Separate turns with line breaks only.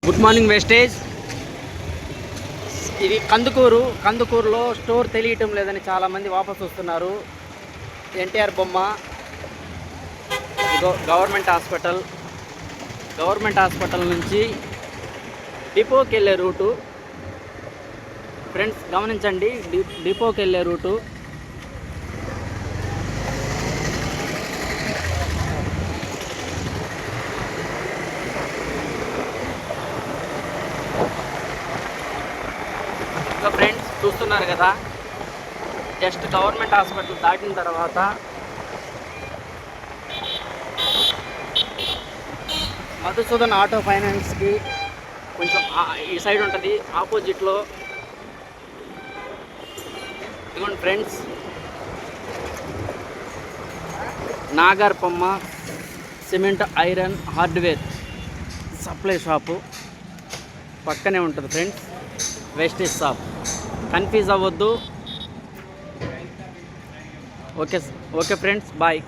Good morning wastage. ఇది కందుకూరులో store తెలియటం లేదని చాలామంది వాపసు వస్తున్నారు. ఎన్టీఆర్ బొమ్మ, గవర్నమెంట్ హాస్పిటల్ నుంచి డిపోకి వెళ్ళే రూటు ఫ్రెండ్స్ గమనించండి. డిపోకి వెళ్ళే రూటు ఫ్రెండ్స్ చూస్తున్నారు కదా, జస్ట్ గవర్నమెంట్ హాస్పిటల్ దాటిన తర్వాత మధుసూదన్ ఆటో ఫైనాన్స్కి కొంచెం ఈ సైడ్ ఉంటుంది, ఆపోజిట్లో. ఇదిగోండి ఫ్రెండ్స్, నాగర్ పొమ్మ cement iron hardware supply shop పక్కనే ఉంటుంది ఫ్రెండ్స్. వేస్టేజ్ షాప్, కన్ఫ్యూజ్ అవ్వద్దు. Okay friends, bye.